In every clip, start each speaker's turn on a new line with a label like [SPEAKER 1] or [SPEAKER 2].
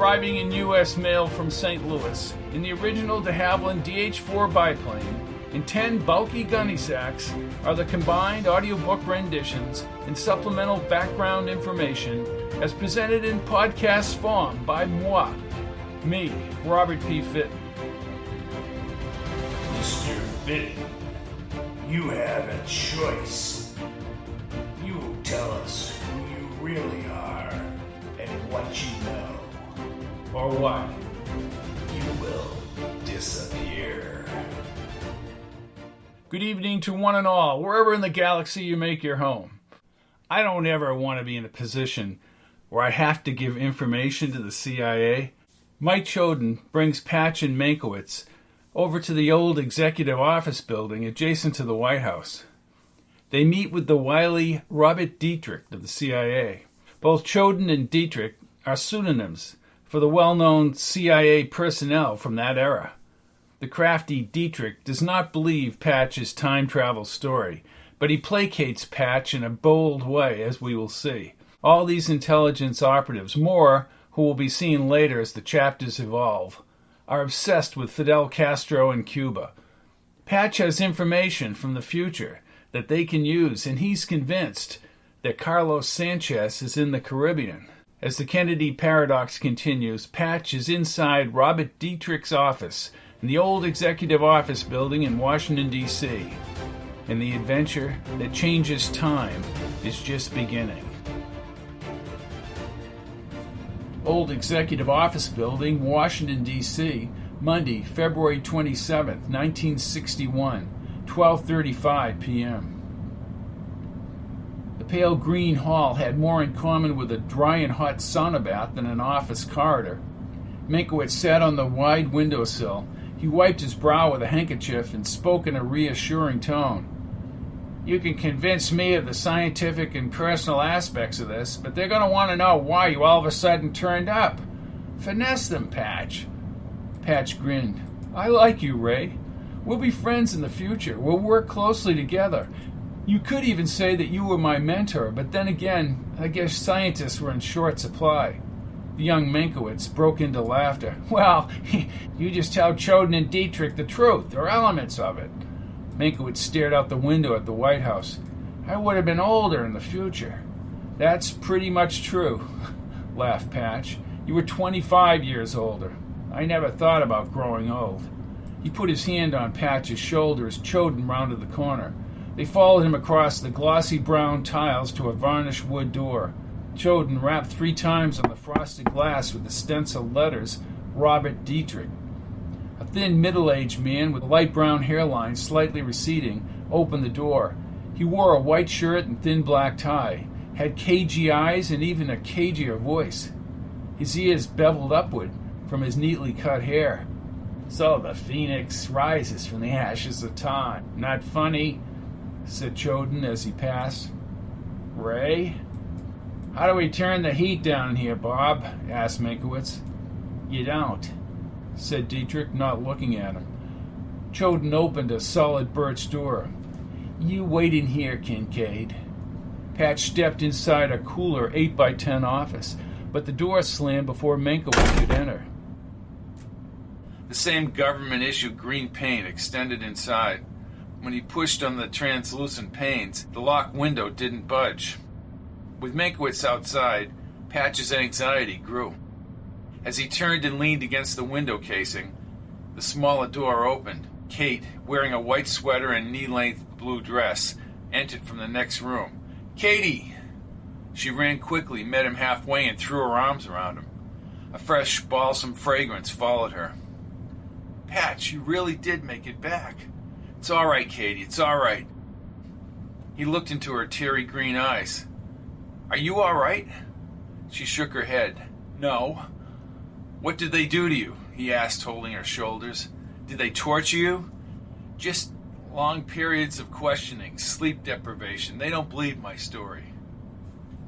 [SPEAKER 1] arriving in U.S. mail from St. Louis in the original de Havilland DH-4 biplane in 10 bulky gunny sacks are the combined audiobook renditions and supplemental background information as presented in podcast form by moi, me, Robert P. Fitton.
[SPEAKER 2] Mr. Fitton, you have a choice. You tell us who you really are and what you know.
[SPEAKER 1] Or what?
[SPEAKER 2] You will disappear.
[SPEAKER 1] Good evening to one and all, wherever in the galaxy you make your home. I don't ever want to be in a position where I have to give information to the CIA. Mike Choden brings Patch and Meinkewitz over to the old executive office building adjacent to the White House. They meet with the wily Robert Dietrich of the CIA. Both Choden and Dietrich are pseudonyms for the well-known CIA personnel from that era. The crafty Dietrich does not believe Patch's time travel story, but he placates Patch in a bold way, as we will see. All these intelligence operatives, more who will be seen later as the chapters evolve, are obsessed with Fidel Castro in Cuba. Patch has information from the future that they can use, and he's convinced that Carlos Sánchez is in the Caribbean. As the Kennedy paradox continues, Patch is inside Robert Dietrich's office in the old executive office building in Washington, D.C., and the adventure that changes time is just beginning. Old Executive Office Building, Washington, D.C., Monday, February 27th, 1961, 12:35 p.m. The pale green hall had more in common with a dry and hot sauna bath than an office corridor. Meinkewitz sat on the wide windowsill. He wiped his brow with a handkerchief and spoke in a reassuring tone. You can convince me of the scientific and personal aspects of this, but they're going to want to know why you all of a sudden turned up. Finesse them, Patch. Patch grinned. I like you, Ray. We'll be friends in the future. We'll work closely together. You could even say that you were my mentor, but then again, I guess scientists were in short supply. The young Meinkewitz broke into laughter. Well, you just tell Choden and Dietrich the truth, or elements of it. Meinkewitz stared out the window at the White House. I would have been older in the future. That's pretty much true, laughed Patch. You were 25 years older. I never thought about growing old. He put his hand on Patch's shoulder as Choden rounded the corner. They followed him across the glossy brown tiles to a varnished wood door. Choden rapped 3 times on the frosted glass with the stenciled letters, Robert Dietrich. A thin, middle-aged man with a light brown hairline slightly receding opened the door. He wore a white shirt and thin black tie, had cagey eyes and even a cagier voice. His ears beveled upward from his neatly cut hair. So the phoenix rises from the ashes of time. Not funny, said Choden as he passed. Ray? How do we turn the heat down here, Bob? Asked Meinkewitz. You don't, said Dietrich, not looking at him. Choden opened a solid birch door. You wait in here, Kincaid. Patch stepped inside a cooler 8x10 office, but the door slammed before Meinkewitz could enter. The same government-issue green paint extended inside. When he pushed on the translucent panes, the locked window didn't budge. With Meinkewitz outside, Patch's anxiety grew. As he turned and leaned against the window casing, the smaller door opened. Kate, wearing a white sweater and knee-length blue dress, entered from the next room. Katie! She ran quickly, met him halfway, and threw her arms around him. A fresh, balsam fragrance followed her. Patch, you really did make it back. It's all right, Katie, it's all right. He looked into her teary green eyes. Are you all right? She shook her head. No. What did they do to you? He asked, holding her shoulders. Did they torture you? Just long periods of questioning, sleep deprivation. They don't believe my story.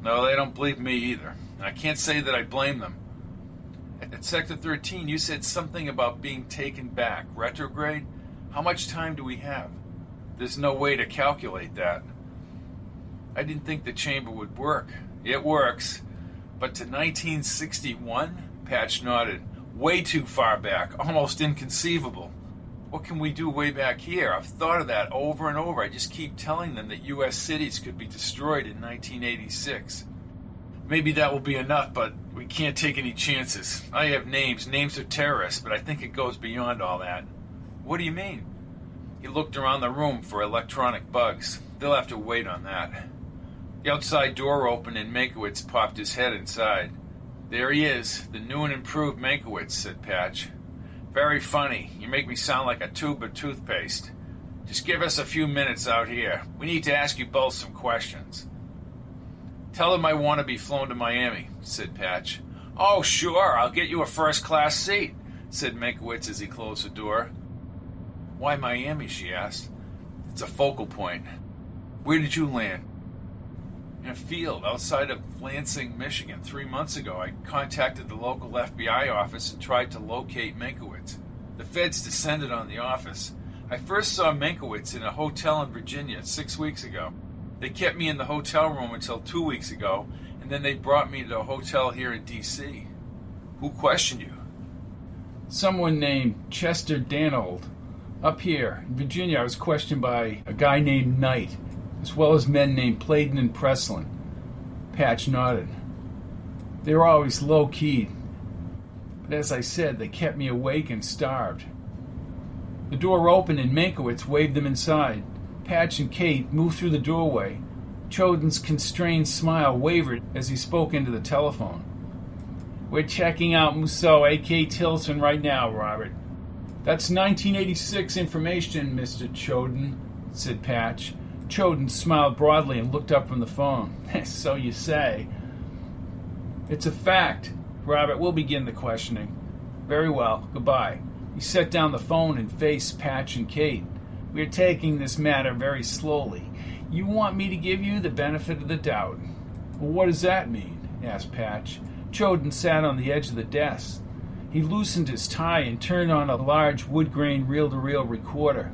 [SPEAKER 1] No, they don't believe me either. I can't say that I blame them. At Sector 13, you said something about being taken back. Retrograde? How much time do we have? There's no way to calculate that. I didn't think the chamber would work. It works. But to 1961? Patch nodded. Way too far back, almost inconceivable. What can we do way back here? I've thought of that over and over. I just keep telling them that U.S. cities could be destroyed in 1986. Maybe that will be enough, but we can't take any chances. I have names of terrorists, but I think it goes beyond all that. What do you mean? He looked around the room for electronic bugs. They'll have to wait on that. The outside door opened and Meinkewitz popped his head inside. There he is, the new and improved Meinkewitz, said Patch. Very funny. You make me sound like a tube of toothpaste. Just give us a few minutes out here. We need to ask you both some questions. Tell them I want to be flown to Miami, said Patch. Oh, sure, I'll get you a first-class seat, said Meinkewitz as he closed the door. Why Miami, she asked. It's a focal point. Where did you land? In a field outside of Lansing, Michigan. 3 months ago, I contacted the local FBI office and tried to locate Meinkewitz. The feds descended on the office. I first saw Meinkewitz in a hotel in Virginia 6 weeks ago. They kept me in the hotel room until 2 weeks ago, and then they brought me to a hotel here in D.C. Who questioned you? Someone named Chester Danold. Up here in Virginia, I was questioned by a guy named Knight, as well as men named Pladen and Preslin. Patch nodded. They were always low-keyed, but as I said, they kept me awake and starved. The door opened and Meinkewitz waved them inside. Patch and Kate moved through the doorway. Choden's constrained smile wavered as he spoke into the telephone. We're checking out Musso, A.K. Tilson, right now, Robert. That's 1986 information, Mr. Choden, said Patch. Choden smiled broadly and looked up from the phone. So you say. It's a fact. Robert, we'll begin the questioning. Very well. Goodbye. He set down the phone and faced Patch and Kate. We're taking this matter very slowly. You want me to give you the benefit of the doubt. Well, what does that mean? Asked Patch. Choden sat on the edge of the desk. He loosened his tie and turned on a large wood-grain reel-to-reel recorder.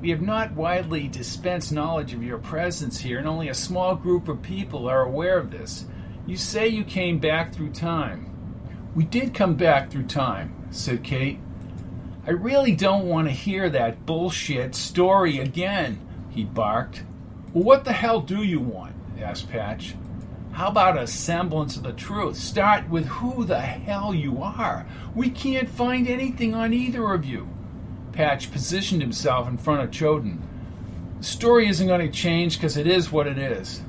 [SPEAKER 1] We have not widely dispensed knowledge of your presence here, and only a small group of people are aware of this. You say you came back through time. We did come back through time, said Kate. I really don't want to hear that bullshit story again, he barked. Well, what the hell do you want? Asked Patch. How about a semblance of the truth? Start with who the hell you are. We can't find anything on either of you. Patch positioned himself in front of Choden. The story isn't going to change because it is what it is.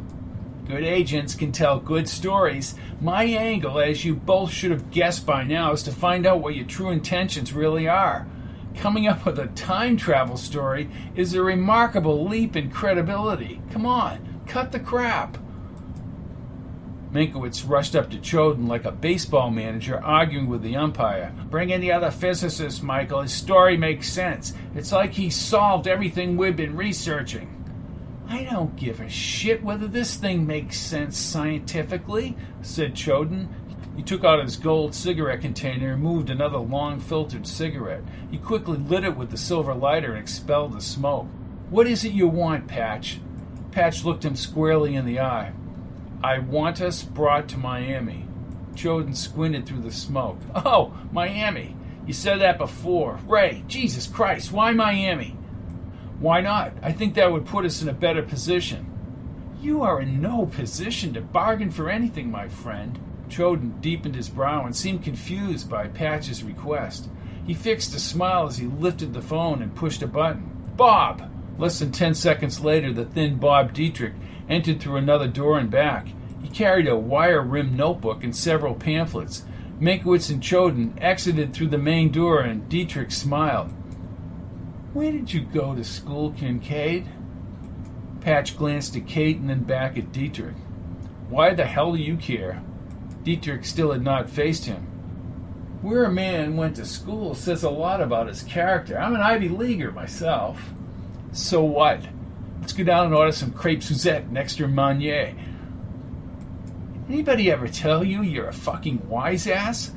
[SPEAKER 1] Good agents can tell good stories. My angle, as you both should have guessed by now, is to find out what your true intentions really are. Coming up with a time travel story is a remarkable leap in credibility. Come on, cut the crap. Meinkewitz rushed up to Choden like a baseball manager arguing with the umpire. Bring in the other physicists, Michael. His story makes sense. It's like he solved everything we've been researching. I don't give a shit whether this thing makes sense scientifically, said Choden. He took out his gold cigarette container and moved another long-filtered cigarette. He quickly lit it with the silver lighter and expelled the smoke. What is it you want, Patch? Patch looked him squarely in the eye. I want us brought to Miami. Choden squinted through the smoke. Oh, Miami. You said that before. Ray, Jesus Christ, why Miami? Why not? I think that would put us in a better position. You are in no position to bargain for anything, my friend. Choden deepened his brow and seemed confused by Patch's request. He fixed a smile as he lifted the phone and pushed a button. Bob! Less than 10 seconds later, the thin Bob Dietrich entered through another door and back. He carried a wire-rimmed notebook and several pamphlets. Meinkewitz and Choden exited through the main door, and Dietrich smiled. Where did you go to school, Kincaid? Patch glanced at Kate and then back at Dietrich. Why the hell do you care? Dietrich still had not faced him. Where a man went to school says a lot about his character. I'm an Ivy Leaguer myself. So what? Let's go down and order some crepe Suzette and extra Marnier. Anybody ever tell you you're a fucking wise ass?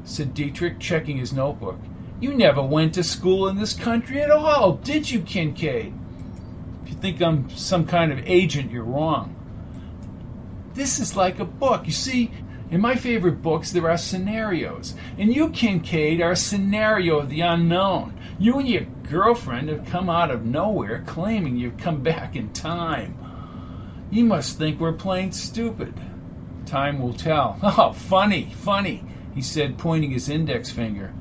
[SPEAKER 1] Said Dietrich, checking his notebook. You never went to school in this country at all, did you, Kincaid? If you think I'm some kind of agent, you're wrong. This is like a book. You see, In my favorite books, there are scenarios. And you, Kincaid, are a scenario of the unknown. You and your girlfriend have come out of nowhere claiming you've come back in time. You must think we're playing stupid. Time will tell. Oh, funny, he said, pointing his index finger.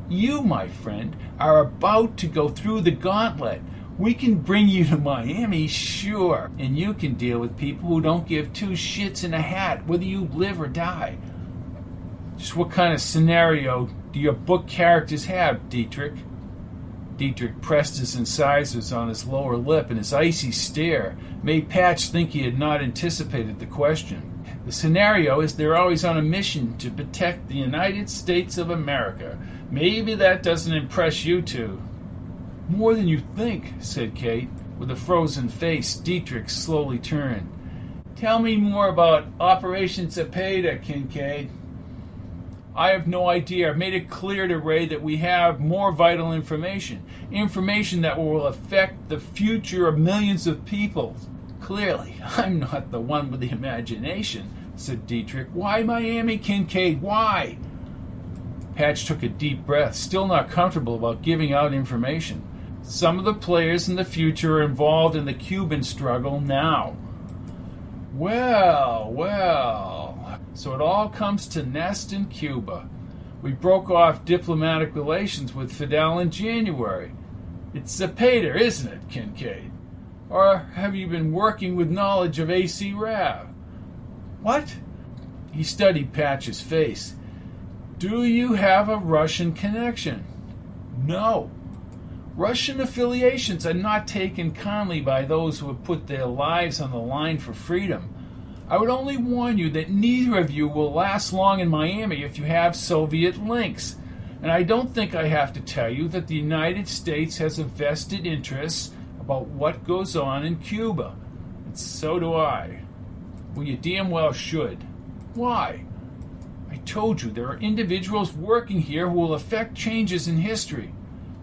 [SPEAKER 1] You, my friend, are about to go through the gauntlet. We can bring you to Miami, sure, and you can deal with people who don't give two shits in a hat whether you live or die. Just what kind of scenario do your book characters have, Dietrich? Dietrich pressed his incisors on his lower lip, and his icy stare made Patch think he had not anticipated the question. The scenario is they're always on a mission to protect the United States of America. Maybe that doesn't impress you two. More than you think, said Kate. With a frozen face, Dietrich slowly turned. Tell me more about Operation Zepeda, Kincaid. I have no idea. I've made it clear to Ray that we have more vital information. Information that will affect the future of millions of people. Clearly, I'm not the one with the imagination, said Dietrich. Why Miami, Kincaid? Why? Patch took a deep breath, still not comfortable about giving out information. Some of the players in the future are involved in the Cuban struggle now. Well, so it all comes to nest in Cuba. We broke off diplomatic relations with Fidel in January. It's Zepeda, isn't it, Kincaid? Or have you been working with knowledge of A.C. Rav? What? He studied Patch's face. Do you have a Russian connection? No. Russian affiliations are not taken kindly by those who have put their lives on the line for freedom. I would only warn you that neither of you will last long in Miami if you have Soviet links. And I don't think I have to tell you that the United States has a vested interest about what goes on in Cuba. And so do I. Well, you damn well should. Why? I told you there are individuals working here who will affect changes in history.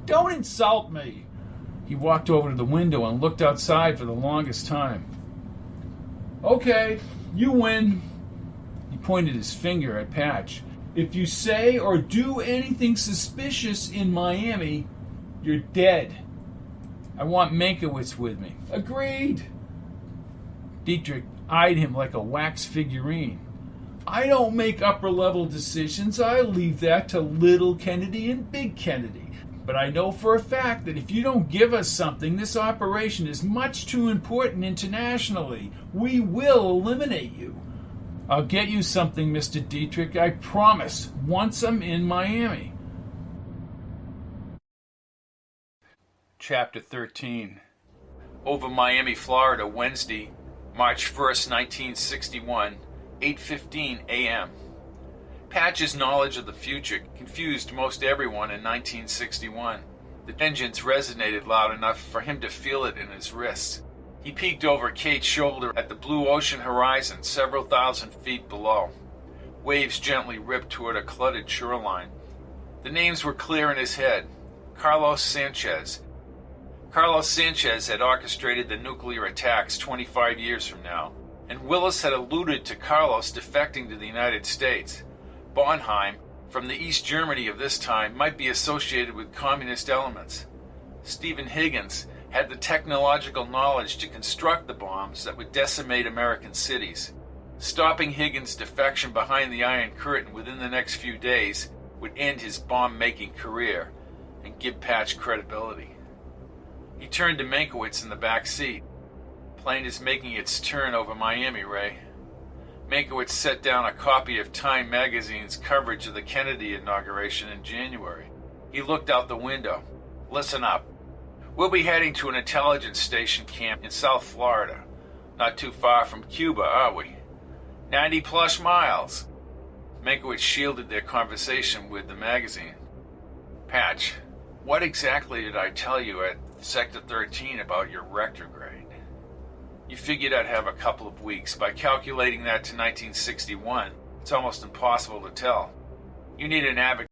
[SPEAKER 1] Don't insult me! He walked over to the window and looked outside for the longest time. Okay, you win. He pointed his finger at Patch. If you say or do anything suspicious in Miami, you're dead. I want Meinkewitz with me. Agreed. Dietrich eyed him like a wax figurine. I don't make upper-level decisions. I leave that to Little Kennedy and Big Kennedy. But I know for a fact that if you don't give us something, this operation is much too important internationally. We will eliminate you. I'll get you something, Mr. Dietrich, I promise, once I'm in Miami. Chapter 13. Over Miami, Florida, Wednesday, March 1st, 1961, 8:15 a.m. Patch's knowledge of the future confused most everyone in 1961. The vengeance resonated loud enough for him to feel it in his wrists. He peeked over Kate's shoulder at the blue ocean horizon several thousand feet below. Waves gently ripped toward a cluttered shoreline. The names were clear in his head. Carlos Sánchez. Carlos Sánchez had orchestrated the nuclear attacks 25 years from now, and Willis had alluded to Carlos defecting to the United States. Bonheim, from the East Germany of this time, might be associated with communist elements. Stephen Higgins had the technological knowledge to construct the bombs that would decimate American cities. Stopping Higgins' defection behind the Iron Curtain within the next few days would end his bomb-making career and give Patch credibility. He turned to Meinkewitz in the back seat. Plane is making its turn over Miami, Ray. Meinkewitz set down a copy of Time magazine's coverage of the Kennedy inauguration in January. He looked out the window. Listen up. We'll be heading to an intelligence station camp in South Florida. Not too far from Cuba, are we? 90-plus miles. Meinkewitz shielded their conversation with the magazine. Patch, what exactly did I tell you at Sector 13 about your retrograde? You figured I'd have a couple of weeks. By calculating that to 1961, it's almost impossible to tell. You need an advocate